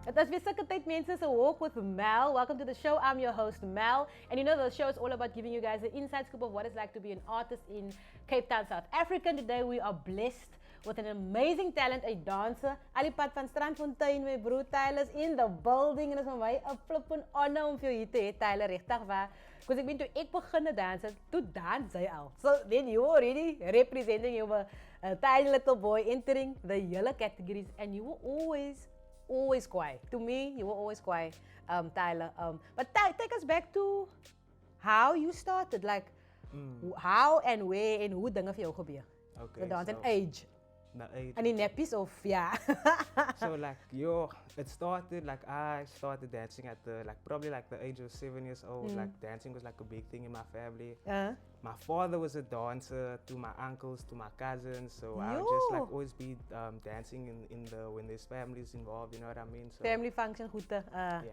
Het is weer sulke tyd mense, so walk with Mel. Welcome to the show. I'm your host Mel, and you know the show is all about giving you guys the inside scoop of what it's like to be an artist in Cape Town, South Africa. And today we are blessed with an amazing talent, a dancer. Alipad van Strandfontein, my bro Tyler's in the building. En het is vir my 'n flippin' honor om vir jou hier te hê, Tyler, regtig waar. Because ek toe ek begin dansen, toe dans hy al. So then you already representing you were a tiny little boy entering the yellow categories, and you were always quiet. To me, you were always quiet, Tyler. But take us back to how you started, like how and where and hoe dinge vir jou gebeur. Okay, the dance so and age. The age. And in nappies of yeah. So like it started like I started dancing at probably the age of 7 years old. Like dancing was like a big thing in my family. My father was a dancer, to my uncles, to my cousins. So I would just like always be dancing in the when there's families involved. You know what I mean? So, Family function, goed. yeah.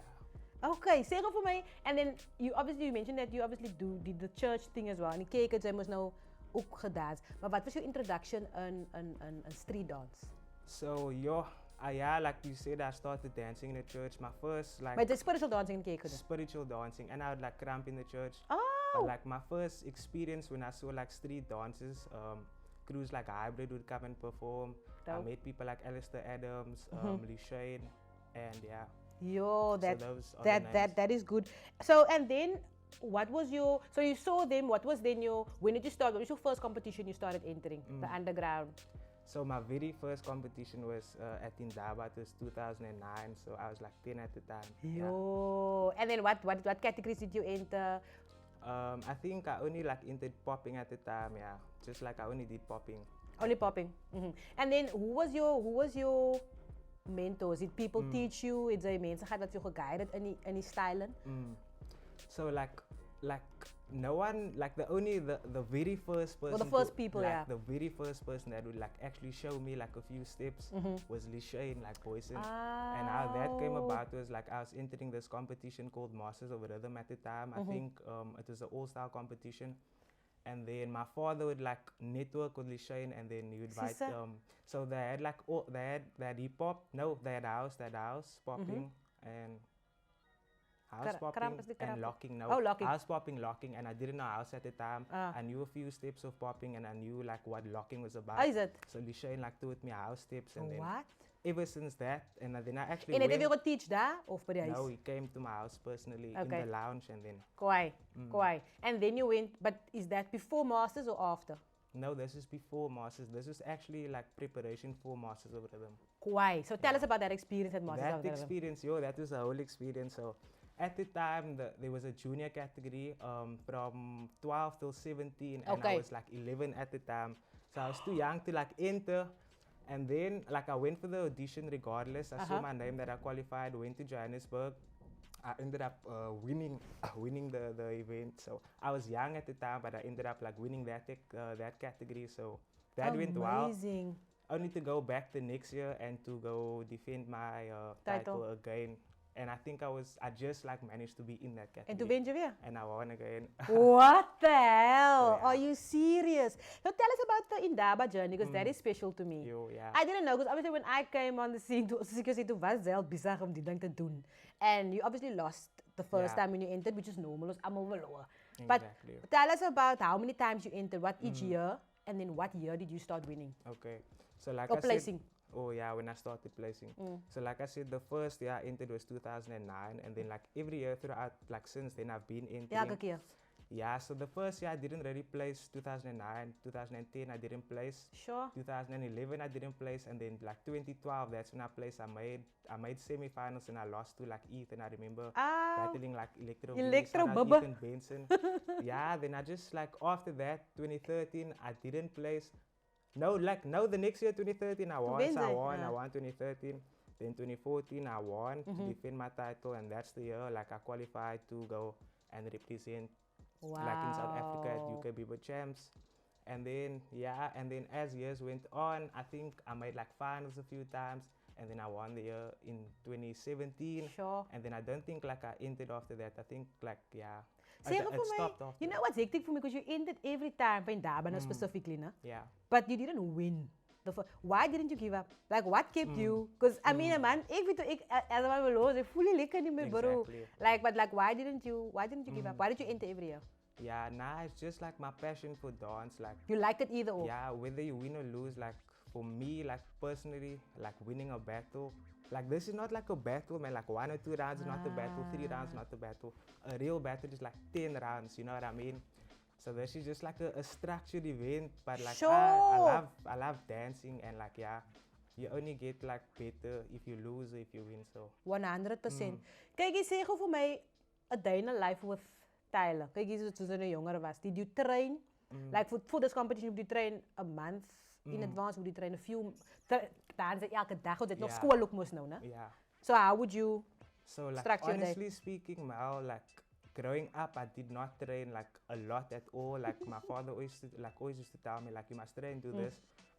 Okay, zeg voor mij. And then you mentioned that you obviously did the church thing as well. En die keken, zij moest nou ook gedanst. Maar wat was your introduction in street dance? So yeah, like you said, I started dancing in the church. My first like. But the spiritual dancing in keken. Spiritual dancing, and I would like cramp in the church. Oh. But like my first experience when I saw like street dances, crews like Hybrid would come and perform. Dope. I met people like Alistair Adams, Lee Shane, and yeah. Yo, So those are the names. that is good. So and then so you saw them, when did you start? What was your first competition you started entering? The underground. So my very first competition was at Indaba. It was 2009. So I was like 10 at the time. Yo, and then what categories did you enter? I think I only like entered popping at the time. Yeah, just like I only did popping. Only popping. And then who was your mentors? Did people teach you? Is there mense gehad wat jou geguided in die styling? So like no one, like the very first person. Well, the first people, yeah. The very first person that would like actually show me like a few steps was Lee Shane, like Boyson. And how that came about was like I was entering this competition called Masters of Rhythm at the time. I think it was an all-star competition. And then my father would like network with Lee Shane, and then he would invite so they had like they had hip hop, they had house popping and house popping and locking. Locking. House popping, locking, and I didn't know house at the time. I knew a few steps of popping, and I knew like what locking was about. How is it? So Lee Shane like taught me house steps, and then what? Ever since that, and then I actually. En het jy geteach daar of by die huis? No, he came to my house personally in the lounge, and then. Kwai. And then you went, but is that before Masters or after? No, this is before Masters. This is actually like preparation for Masters of Rhythm. Kwai. So tell us about that experience at Masters of Rhythm. That experience, that was a whole experience. So at the time, there was a junior category from 12 till 17, and I was like 11 at the time. So I was too young to like enter. And then like I went for the audition regardless. I saw my name that I qualified, went to Johannesburg. I ended up winning the event. So I was young at the time, but I ended up like winning that category. So that went well. Amazing. Only to go back the next year and to go defend my title again. And I think I just like managed to be in that category. En toen win je weer? And I won again. What the hell? So, yeah. Are you serious? So tell us about the Indaba journey, because that is special to me. I didn't know, because obviously when I came on the scene, toen was zelf bizar om die ding te doen. And you obviously lost the first time when you entered, which is normal, was allemaal verloren. But tell us about how many times you entered, what each year, and then what year did you start winning? Okay. So like placing. When I started placing. So like I said, the first year I entered was 2009, and then like every year throughout, like since then I've been entering. Elke keer? Yeah, so the first year I didn't really place. 2009, 2010 I didn't place. Sure. 2011 I didn't place, and then like 2012, that's when I placed. I made semi-finals and I lost to like Ethan. I remember battling like Electro Ethan Benson. Yeah, then I just like after that 2013 I didn't place. The next year 2013 I won. I won 2013. Then 2014 I won to defend my title, and that's the year like I qualified to go and represent like in South Africa at UK Bibo Champs. And then as years went on, I think I made like finals a few times, and then I won the year in 2017. Sure. And then I don't think like I entered after that. I think like it stopped after. You know what's hectic for me, because you entered every time in Indaba specifically, no? Yeah. But you didn't win. Why didn't you give up? Like, what kept you? Because, I mean, man, as a man, I fully lekker nie meer, bro. Like, but like, why didn't you give up? Why did you enter every year? Yeah, nah, it's just like my passion for dance. Like, you like it either or? Yeah, whether you win or lose, like, for me, like, personally, like, winning a battle, like, this is not like a battle, man. Like, 1 or 2 rounds is not a battle, 3 rounds not a battle. A real battle is like 10 rounds, you know what I mean? So this is just like a structured event, but like I love dancing, and like, yeah, you only get like better if you lose or if you win. So 100%. Kijk, jy sê gou vir my a day in a life with Tyler. Kijk, jy soos jy jonger was. Did you train? Like for this competition, would you train a month in advance? Would you train a few? Dance elke dag, want dit nog skool ook mos nou, né? Yeah. So how would you like, honestly speaking, Mal, like, growing up, I did not train like a lot at all. Like my father always used to tell me like, you must train, do this.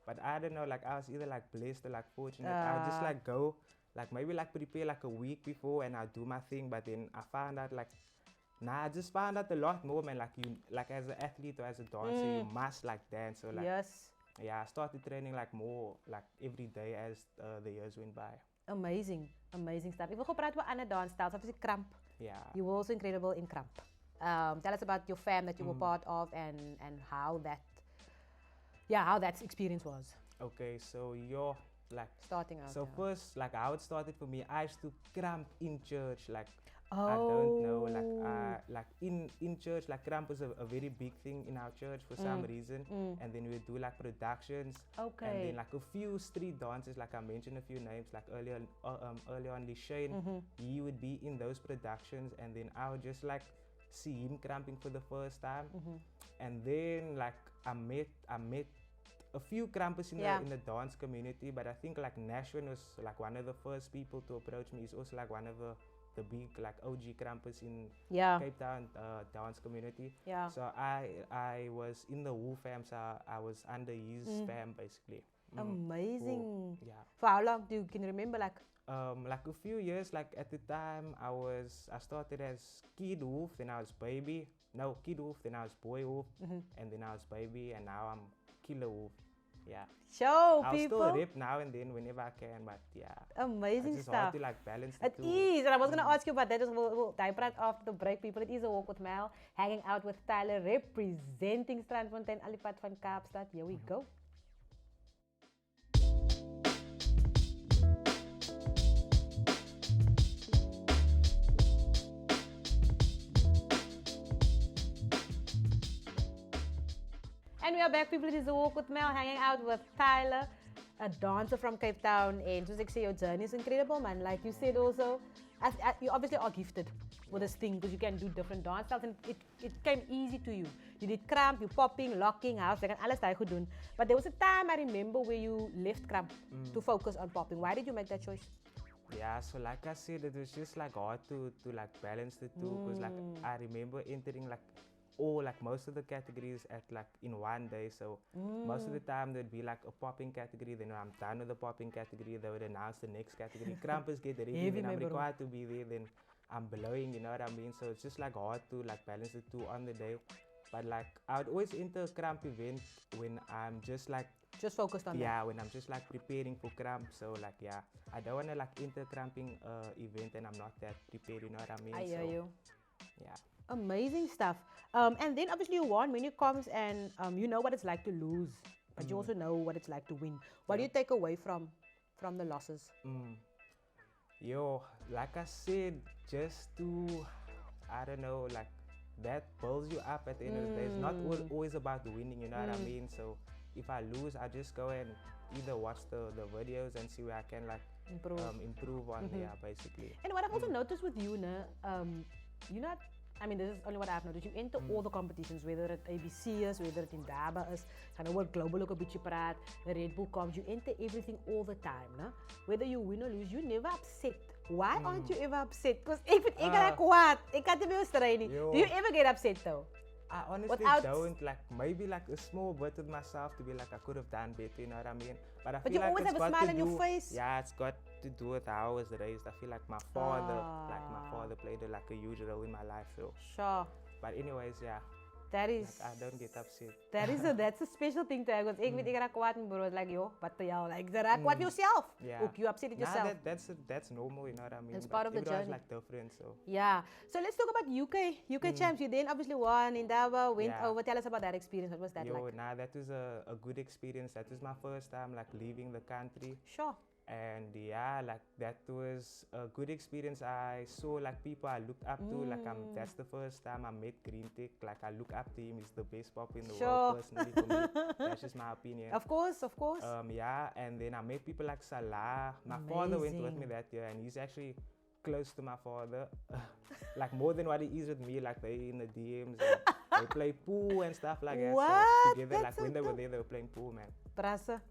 But I don't know, like I was either like blessed or like fortunate. I would just like go, like maybe like prepare like a week before and I'll do my thing. But then I found out like, I just found out a lot more, man. Like you, like as an athlete or as a dancer, you must like dance. So like, yeah, I started training like more like every day as the years went by. Amazing stuff. If we go praat oor ander dance styles, obviously Kramp. Yeah. You were also incredible in Kramp. Tell us about your fam that you were part of and how that experience was. Okay, so you're like starting out. So first, like how it started for me, I used to Kramp in church. Like I don't know, like in church, like Kramp was a very big thing in our church for some reason. And then we would do like productions. Okay. And then like a few street dances, like I mentioned a few names, like earlier on Lishane, he would be in those productions, and then I would just like see him cramping for the first time. And then like I met a few crampers in the dance community, but I think like Nashwin was like one of the first people to approach me. He's also like one of the big like OG crampers in Cape Town dance community. Yeah. So I was in the Wu fam, so I was under his fam basically. Amazing. Yeah. For how long can you remember? Like a few years. Like at the time I started as Kid Wolf, then I was Baby. No, Kid Wolf, then I was Boy Wolf, and then I was Baby, and now I'm Killer Wolf. Yeah. Show I'll people. I'll still rip now and then whenever I can, but yeah. Amazing it's stuff. Hard to like balance the two. It is, and I was gonna ask you about that. We'll dive right after the break, people. It is a walk with Mel, hanging out with Tyler, representing Strandfontein, Alipad van Kaapstad. Here we go. And we are back, people. It is a walk with Mel, hanging out with Tyler, a dancer from Cape Town. And just like say, your journey is incredible, man. Like you said also, you obviously are gifted with this thing because you can do different dance styles, and it came easy to you. You did Kramp, you popping, locking, house, like alles daai goed doen. But there was a time I remember where you left Kramp to focus on popping. Why did you make that choice? Yeah, so like I said, it was just like hard to like balance the two, because like I remember entering like most of the categories at like in one day. So most of the time there'd be like a popping category, then when I'm done with the popping category, they would announce the next category. Crampers get ready, then I'm required to be there, then I'm blowing, you know what I mean? So it's just like hard to like balance the two on the day. But like I would always enter a Kramp event when I'm just like focused on that. When I'm just like preparing for Kramp. So like I don't wanna like enter cramping event and I'm not that prepared, you know what I mean? I hear you. Yeah. Amazing stuff. And then obviously you won when you comes, and you know what it's like to lose, but you also know what it's like to win. What do you take away from the losses? Yo, like I said, just to, I don't know, like that builds you up at the end of the day. It's not always about winning, you know what I mean? So if I lose, I just go and either watch the videos and see where I can like improve on basically. And what I've also noticed with you, you're not, I mean, this is only what I've noticed. You enter all the competitions, whether it ABC is, whether it in Daba is, gaan oor global ook 'n bietjie praat, the Red Bull comes, you enter everything all the time, no? Whether you win or lose, you never upset. Why aren't you ever upset? Because ek raak kwaad. Ek kan nie meer stry nie. Do you ever get upset though? I honestly don't, like maybe like a small bit with myself to be like I could have done better, you know what I mean? But I feel you like always have a smile on your face. Yeah, it's got to do with how I was raised. I feel like my father played like a huge role in my life. So sure. But anyways, yeah. That is. Like, I don't get upset. That's a special thing to have. Want ek weet ek raak kwaad en bro, like yo, wat te jou? Like, raak kwaad yourself. Yeah. Ook you upset at yourself. That's normal, you know what I mean? It's part of the journey. Like different, so. Yeah. So let's talk about UK champs. You then obviously won in Davao, went over. Tell us about that experience. What was that like? That was a good experience. That was my first time like leaving the country. Sure. And yeah, like that was a good experience. I saw like people I looked up to. Like that's the first time I met Green Tech. Like I look up to him. He's the best pop in the world personally for me. That's just my opinion. Of course. Yeah, and then I met people like Salah. My father went with me that year, and he's actually close to my father, like more than what he is with me. Like they in the DMs, and they play pool and stuff like that. What? So together, That's like so when they dope. were there, they were playing pool, man. Brasa.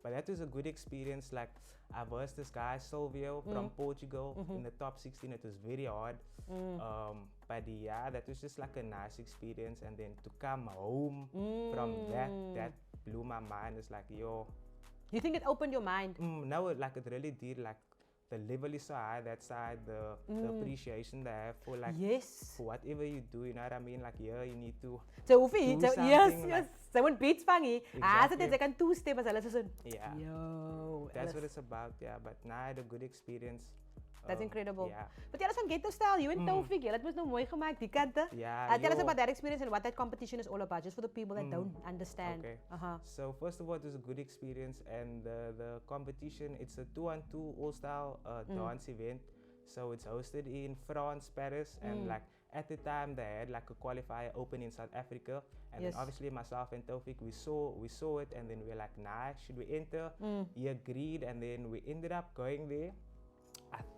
But that was a good experience. Like I versed this guy Silvio from Portugal in the top 16. It was very hard. But yeah, that was just like a nice experience. And then to come home from that blew my mind. It's like, yo. You think it opened your mind? No, like it really did. Like the level is so high that side, the appreciation they have for like for whatever you do, you know what I mean? Like you need to do yes. They won't beat Spangy. Exactly. They can two-step as a yeah. Yo. That's what it's about, yeah. But now I had a good experience. That's incredible. Yeah. But tell us on Ghetto Style, you and Taufik, that was no mooi gemaakt, die kante. Yeah. Tell us about that experience and what that competition is all about, just for the people that don't understand. Okay. So first of all, it was a good experience, and the competition, it's a 2-on-2 all-style dance event. So it's hosted in France, Paris, and like at the time they had like a qualifier open in South Africa, and then obviously myself and Taufik, we saw it, and then we were like, nah, should we enter? He agreed, and then we ended up going there.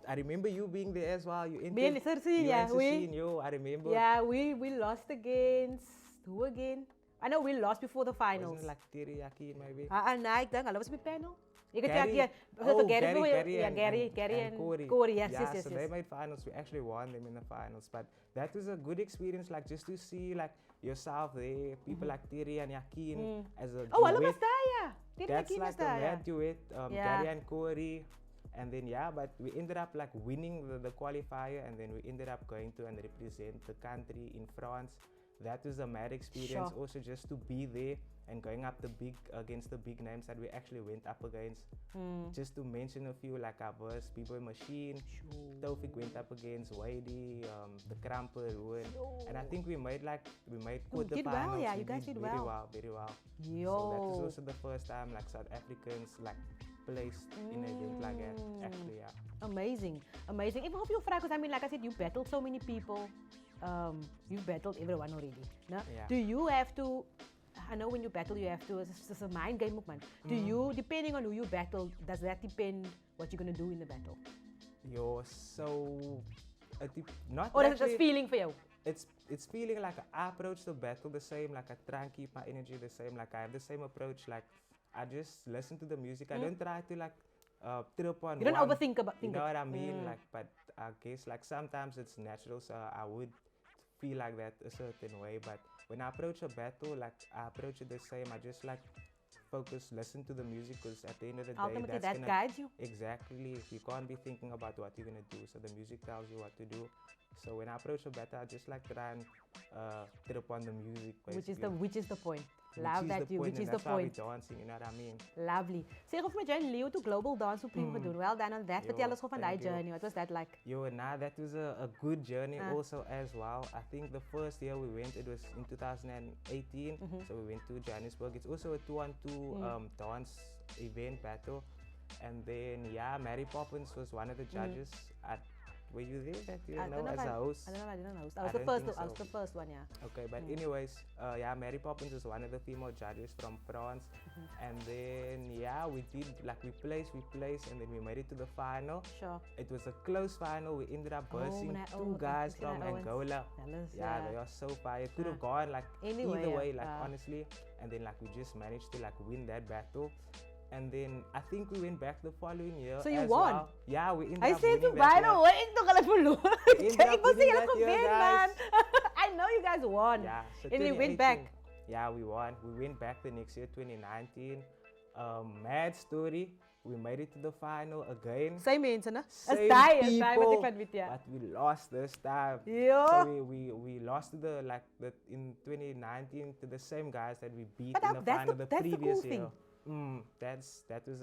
I remember you being there as well. You entered. I remember. Yeah, we lost against who again? I know we lost before the finals. Wasn't it like Teriyaki maybe? I think I was my panel. Gary and Corey. Yes. So they made finals. We actually won them in the finals. But that was a good experience, like just to see like yourself there, people like Terry and Yakin as a duet. Hulle was daar, ja. That's like a mad duet. Gary and Corey. And then but we ended up like winning the qualifier, and then we ended up going to and represent the country in France. That was a mad experience. Also just to be there and going up against the big names that we actually went up against. Just to mention a few, like our verse, B-Boy Machine, Taufik went up against Wadey, the Kramper, Ruin. And I think we made quarterfinals. Well, yeah, you guys did very well. Yo. So that was also the first time like South Africans like placed in an event like that, actually, yeah. Amazing. Even hope you because I mean, like I said, you battled so many people. You've battled everyone already. No? Yeah. Do you have to? I know when you battle, you have to. It's a mind game, man. Do you, depending on who you battle, does that depend what you're gonna do in the battle? Not. Or is it just feeling for you? It's feeling like I approach the battle the same. Like I try and keep my energy the same. Like I have the same approach. Like I just listen to the music. I don't try to like trip on. You don't overthink about. You know what I mean? Like, but I guess like sometimes it's natural. So I would feel like that a certain way. But when I approach a battle, like I approach it the same. I just like focus, listen to the music, because at the end of the day, ultimately that guides you. Exactly. You can't be thinking about what you're gonna do. So the music tells you what to do. So when I approach a battle, I just like try and trip on the music. Basically. Which is the point. Love that you. Which is the point. Dancing, you know what I mean? Lovely. Zeg of met jy en Leo to Global Dance Supreme gedoen. Well done on that. Vertel ons van daai journey. What was that like? That was a good journey also as well. I think the first year we went, it was in 2018. So we went to Johannesburg. It's also a 2-on-2 dance event battle. And then Mary Poppins was one of the judges. Were you there that year? No, as a host? I didn't host. I was the first one, yeah. Okay, but anyways, Mary Poppins is one of the female judges from France. And then, we placed, and then we made it to the final. Sure. It was a close final. We ended up versing two guys from Angola. They are so fire. It could have gone like either way, like honestly. And then like we just managed to like win that battle. And then I think we went back the following year. So you won? Well. Yeah, we ended up winning. I said to by the way, man. I know you guys won. Yeah, so and we went back. Yeah, we won. We went back the next year, 2019. Mad story. we made it to the final again. Same mensen, hè? Same people, but we lost this time. Yeah. So we lost to in 2019 to the same guys that we beat But in the final the previous cool year. Thing. That was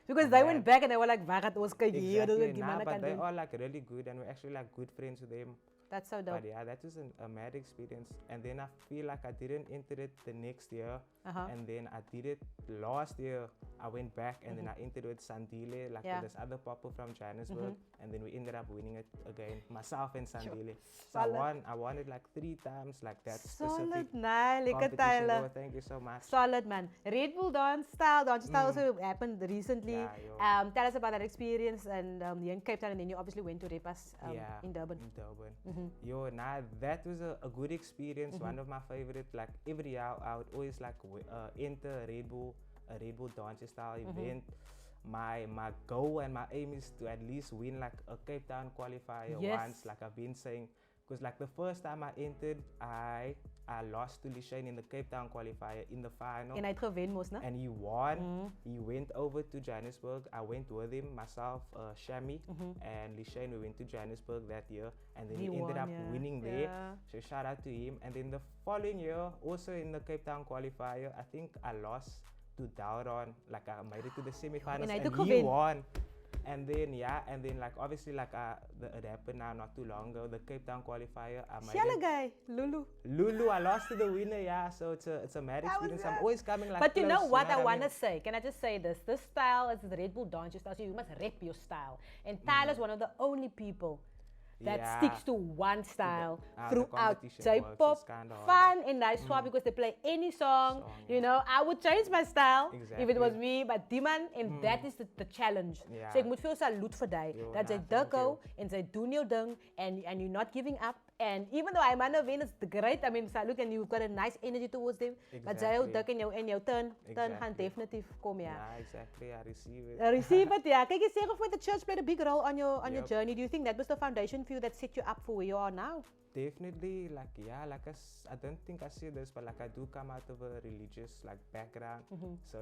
because they went back and they were like, "Waar gaat ons kyk hier?" Exactly. But they are like really good, and we're actually like good friends with them. That's so dope. But yeah, that was a mad experience. And then I feel like I didn't enter it the next year. And then I did it last year. I went back and then I entered with Sandile, like with this other popper from Johannesburg. And then we ended up winning it again, myself and Sandile. So I won it like 3 times, like that Solid, specific lekker Tyler. Thank you so much. Solid, man. Red Bull dance style also happened recently. Yeah, tell us about that experience, and you're in Cape Town, and then you obviously went to Repas in Durban. Yo, that was a good experience. One of my favorite. Like every year, I would always like enter a Red Bull dance style event. My goal and my aim is to at least win like a Cape Town qualifier once. Like I've been saying, because like the first time I entered, I lost to Lishane in the Cape Town qualifier in the final. En hy het gewen mos, né? And he won. He went over to Johannesburg. I went with him, myself, Shami, and Lishane. We went to Johannesburg that year, and then he ended up winning there. So shout out to him. And then the following year, also in the Cape Town qualifier, I think I lost to Dauron. Like I made it to the semifinals, and he won. And then like obviously like it happened now not too long ago, the Cape Town qualifier. Guy, Lulu. I lost to the winner, so it's a mad experience. I'm always coming like. But you know what I wanna say? Can I just say this? This style is the Red Bull dance style, so you must rep your style. And Tyler's one of the only people that sticks to one style throughout. J-pop, fun and nice swap because they play any song. You know, I would change my style if it was me, but die man, and that is the challenge. So ek moet veel salute vir die. Dat jy dikko en jy doen jou ding and you're not giving up. And even though I'm on a win, it's great. I mean, salute, and you've got a nice energy towards them. But jy dik en jou turn gaan definitief kom, Yeah, exactly. I receive it. Receive it, yeah. Kyk, jy sê of the church played a big role on your journey. Do you think that was the foundation for you that set you up for where you are now? Definitely, I don't think I say this, but like I do come out of a religious background. So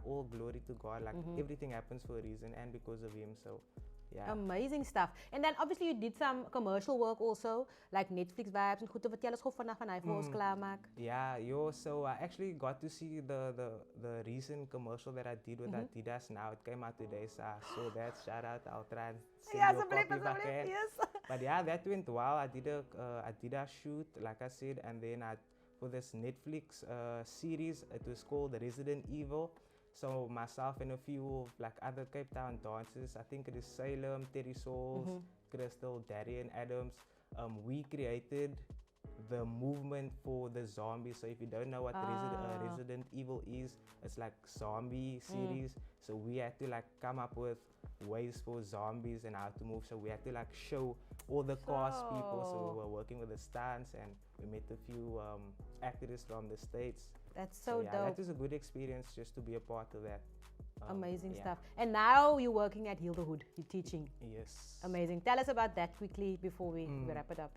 all glory to God. Like everything happens for a reason and because of Him. So. Yeah. Amazing stuff. And then obviously you did some commercial work also, like Netflix vibes en goed. Vertel ons gou vanaf van hy vir ons klaarmaak. Yeah, so I actually got to see the recent commercial that I did with Adidas now. It came out today, so I saw that. Shout out, I'll try and send you a copy if I can. Yes. But yeah, that went well. I did a shoot, like I said, and then for this Netflix series, it was called The Resident Evil. So myself and a few other Cape Town dancers, I think it is Salem, Terry Souls, Crystal, Darian Adams, we created the movement for the zombies. So if you don't know what Resident Evil is, it's like zombie series. So we had to come up with ways for zombies and how to move. So we had to show all the cast people. So we were working with the stunts and we met a few actors from the States. That's so dope. That was a good experience just to be a part of that. Amazing stuff. And now you're working at Heal the Hood. You're teaching. Yes. Amazing. Tell us about that quickly before we wrap it up.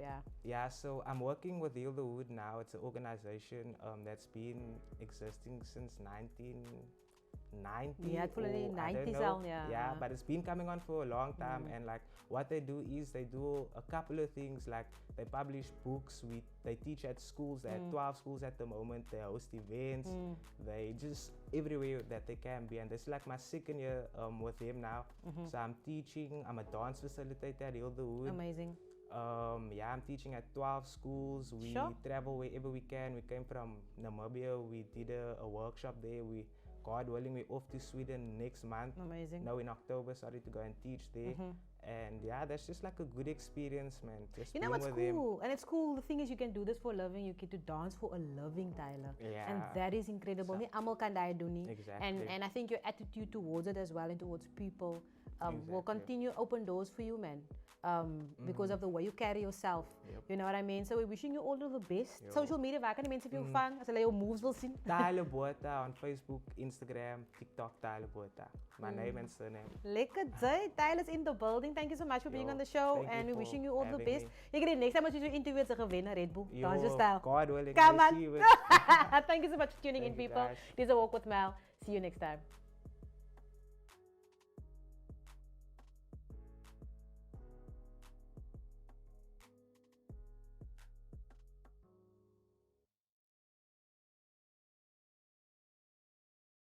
Yeah, so I'm working with Heal the Hood now. It's an organization that's been existing since 1990. Yeah, fully 90s. Yeah, but it's been coming on for a long time. And what they do is they do a couple of things. They publish books. They teach at schools. They have 12 schools at the moment. They host events. They just everywhere that they can be. And this is my second year with them now. So I'm teaching. I'm a dance facilitator at Heal the Hood. Amazing. I'm teaching at 12 schools. We travel wherever we can. We came from Namibia. We did a workshop there. God willing, we're off to Sweden next month. Amazing. Now in October, started to go and teach there. And that's just a good experience, man. Just you know what's cool? And it's cool. The thing is, you can do this for a living. You get to dance for a living, Tyler. Yeah. And that is incredible. Exactly. And I think your attitude towards it as well and towards people will continue open doors for you, man. Because of the way you carry yourself. You know what I mean? So we're wishing you all of the best. Social media, waar kan die mense vir jou vang as hulle jou moves wil sien? Tyler Botha on Facebook, Instagram, TikTok, Tyler Botha. My name and surname. Lekker day. Tyler's in the building. Thank you so much for being on the show. And we're wishing you all the best. Ek het next time as you interview as 'n gewenner Red Bull. Dance your style. God willing. Come on. Thank you so much for tuning in, people. This is A Walk with Mel. See you next time.